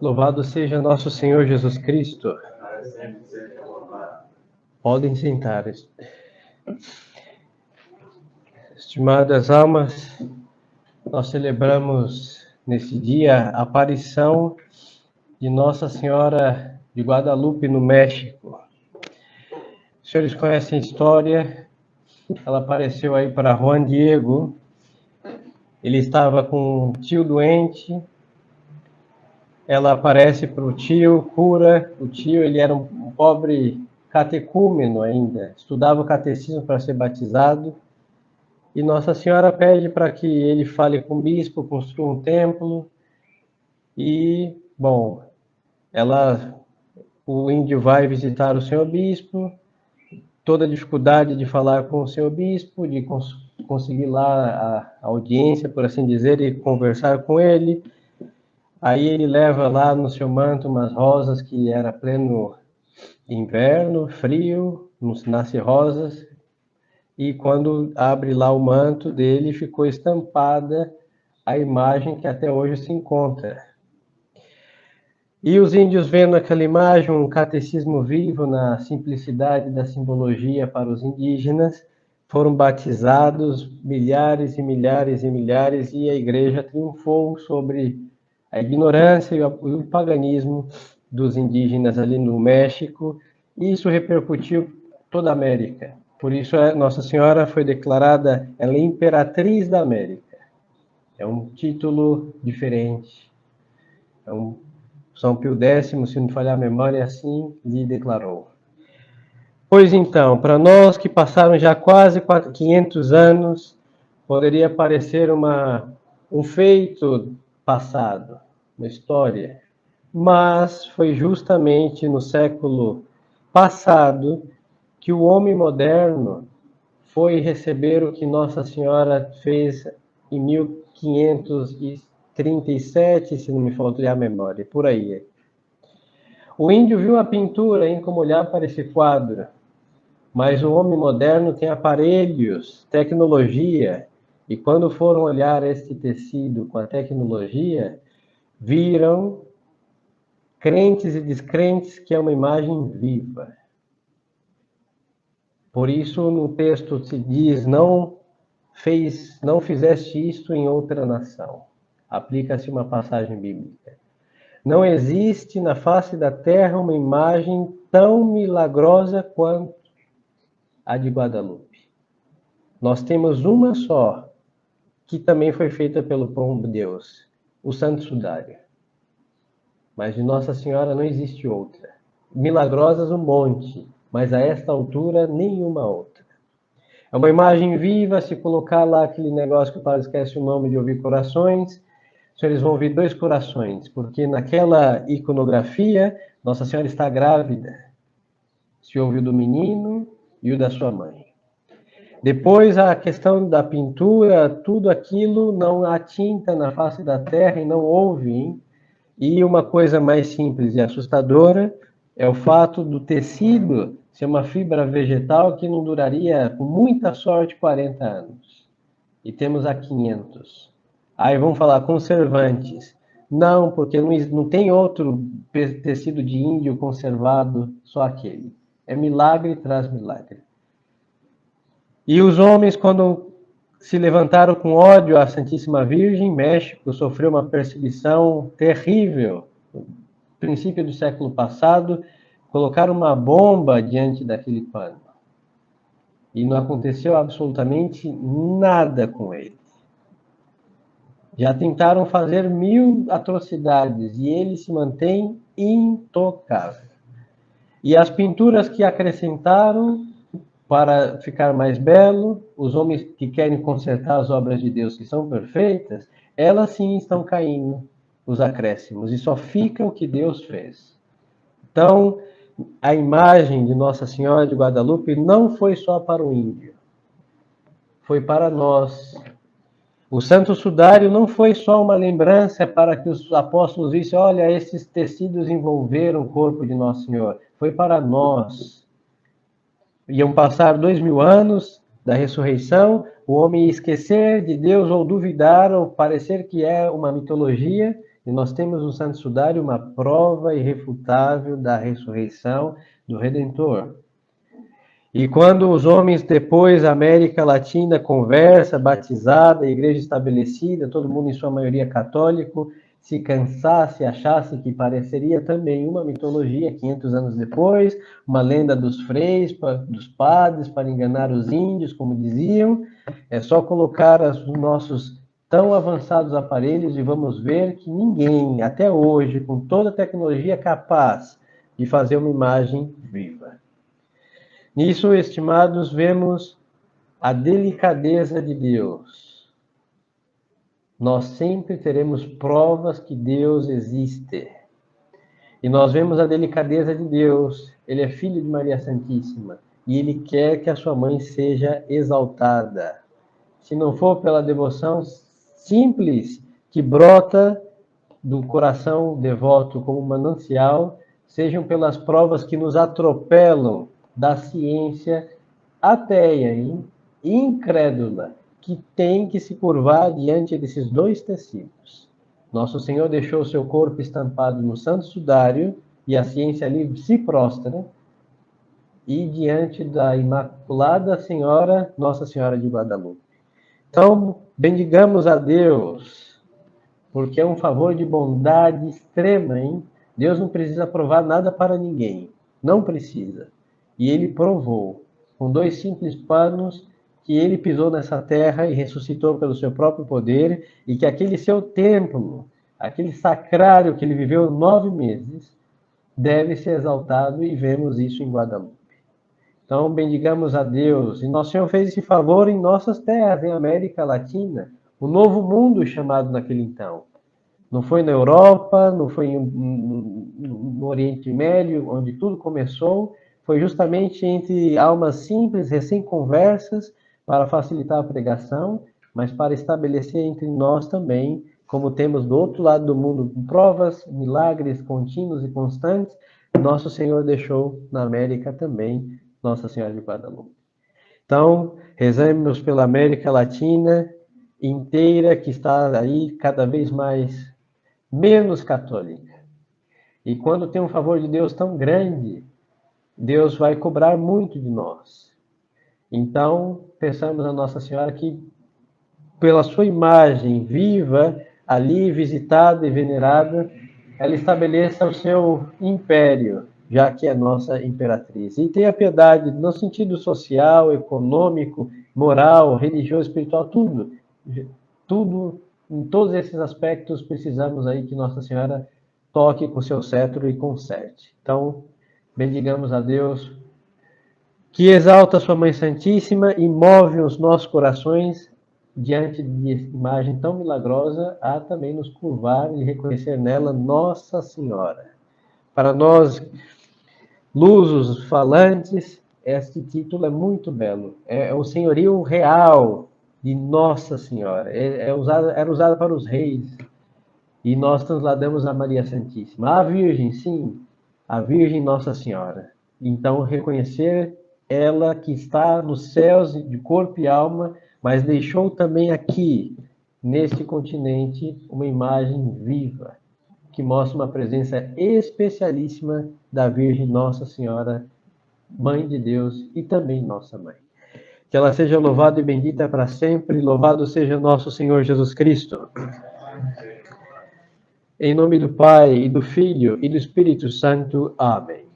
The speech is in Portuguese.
Louvado seja nosso Senhor Jesus Cristo. Podem sentar. Estimadas almas, nós celebramos nesse dia a aparição de Nossa Senhora de Guadalupe no México. Os senhores conhecem a história? Ela apareceu aí para Juan Diego. Ele estava com um tio doente. Ela aparece para o tio, cura o tio. Ele era um pobre catecúmeno ainda, estudava o catecismo para ser batizado. E Nossa Senhora pede para que ele fale com o bispo, construa um templo. E, bom, o índio vai visitar o senhor bispo, toda a dificuldade de falar com o senhor bispo, de conseguir lá a audiência, por assim dizer, e conversar com ele. Aí ele leva lá no seu manto umas rosas que era pleno inverno, frio, não nasce rosas. E quando abre lá o manto dele, ficou estampada a imagem que até hoje se encontra. E os índios vendo aquela imagem, um catecismo vivo na simplicidade da simbologia para os indígenas, foram batizados milhares e milhares e milhares, e a igreja triunfou sobre a ignorância e o paganismo dos indígenas ali no México, e isso repercutiu toda a América. Por isso Nossa Senhora foi declarada, ela é Imperatriz da América. É um título diferente. São Pio X, se não falhar a memória, assim lhe declarou. Pois então, para nós que passaram já quase 500 anos, poderia parecer um feito passado, uma história. Mas foi justamente no século passado que o homem moderno foi receber o que Nossa Senhora fez em 1537, se não me faltar a memória, por aí. O índio viu a pintura, hein, como olhar para esse quadro, mas o homem moderno tem aparelhos, tecnologia, e quando foram olhar este tecido com a tecnologia, viram, crentes e descrentes, que é uma imagem viva. Por isso, no texto se diz, não fizeste isto em outra nação. Aplica-se uma passagem bíblica. Não existe na face da terra uma imagem tão milagrosa quanto a de Guadalupe. Nós temos uma só, que também foi feita pelo próprio Deus, o Santo Sudário. Mas de Nossa Senhora não existe outra. Milagrosas um monte, mas a esta altura nenhuma outra. É uma imagem viva, se colocar lá aquele negócio que o padre esquece o nome de ouvir corações, eles vão ouvir 2 corações, porque naquela iconografia, Nossa Senhora está grávida. Se ouve o do menino e o da sua mãe. Depois a questão da pintura, tudo aquilo não há tinta na face da terra e não houve, hein? E uma coisa mais simples e assustadora é o fato do tecido ser uma fibra vegetal que não duraria, com muita sorte, 40 anos. E temos há 500. Aí vamos falar conservantes. Não, porque não tem outro tecido de índio conservado, só aquele. É milagre tras milagre. E os homens, quando se levantaram com ódio à Santíssima Virgem, México sofreu uma perseguição terrível. No princípio do século passado, colocaram uma bomba diante daquele pano. E não aconteceu absolutamente nada com ele. Já tentaram fazer 1000 atrocidades e ele se mantém intocável. E as pinturas que acrescentaram para ficar mais belo, os homens que querem consertar as obras de Deus que são perfeitas, elas sim estão caindo, os acréscimos, e só fica o que Deus fez. Então, a imagem de Nossa Senhora de Guadalupe não foi só para o índio, foi para nós. O Santo Sudário não foi só uma lembrança para que os apóstolos vissem, olha, esses tecidos envolveram o corpo de Nosso Senhor. Foi para nós. Iam passar 2000 anos da ressurreição, o homem ia esquecer de Deus ou duvidar ou parecer que é uma mitologia, E nós temos no Santo Sudário uma prova irrefutável da ressurreição do Redentor. E quando os homens depois, a América Latina, conversa, batizada, igreja estabelecida, todo mundo em sua maioria católico, se cansasse, achasse que pareceria também uma mitologia 500 anos depois, uma lenda dos freis, dos padres, para enganar os índios, como diziam, é só colocar os nossos tão avançados aparelhos e vamos ver que ninguém, até hoje, com toda a tecnologia, é capaz de fazer uma imagem viva. Nisso, estimados, vemos a delicadeza de Deus. Nós sempre teremos provas que Deus existe. E nós vemos a delicadeza de Deus. Ele é filho de Maria Santíssima. E ele quer que a sua mãe seja exaltada. Se não for pela devoção simples que brota do coração devoto como manancial, sejam pelas provas que nos atropelam da ciência ateia, incrédula, que tem que se curvar diante desses dois tecidos. Nosso Senhor deixou seu corpo estampado no Santo Sudário e a ciência livre se prostra e diante da Imaculada Senhora, Nossa Senhora de Guadalupe. Então, bendigamos a Deus, porque é um favor de bondade extrema, hein? Deus não precisa provar nada para ninguém, não precisa. E ele provou, com 2 simples panos, que ele pisou nessa terra e ressuscitou pelo seu próprio poder, e que aquele seu templo, aquele sacrário que ele viveu 9 meses, deve ser exaltado, e vemos isso em Guadalupe. Então, bendigamos a Deus. E Nosso Senhor fez esse favor em nossas terras, em América Latina, o novo mundo chamado naquele então. Não foi na Europa, não foi no Oriente Médio, onde tudo começou, foi justamente entre almas simples, recém-conversas, para facilitar a pregação, mas para estabelecer entre nós também, como temos do outro lado do mundo provas, milagres contínuos e constantes, Nosso Senhor deixou na América também Nossa Senhora de Guadalupe. Então, rezemos pela América Latina inteira, que está aí cada vez menos católica. E quando tem um favor de Deus tão grande, Deus vai cobrar muito de nós. Então, peçamos a Nossa Senhora que, pela sua imagem viva, ali visitada e venerada, ela estabeleça o seu império, já que é nossa imperatriz. E tenha piedade no sentido social, econômico, moral, religioso, espiritual, tudo. Tudo, em todos esses aspectos, precisamos aí que Nossa Senhora toque com seu cetro e conserte. Então, bendigamos a Deus, que exalta a sua Mãe Santíssima e move os nossos corações diante de imagem tão milagrosa, a também nos curvar e reconhecer nela Nossa Senhora. Para nós, lusos falantes, este título é muito belo. É o senhorio real de Nossa Senhora. Era usado para os reis. E nós transladamos a Maria Santíssima. A Virgem, sim, a Virgem Nossa Senhora. Então, reconhecer ela que está nos céus de corpo e alma, mas deixou também aqui, neste continente, uma imagem viva, que mostra uma presença especialíssima da Virgem Nossa Senhora, Mãe de Deus e também nossa Mãe. Que ela seja louvada e bendita para sempre. Louvado seja nosso Senhor Jesus Cristo. Em nome do Pai, e do Filho, e do Espírito Santo. Amém.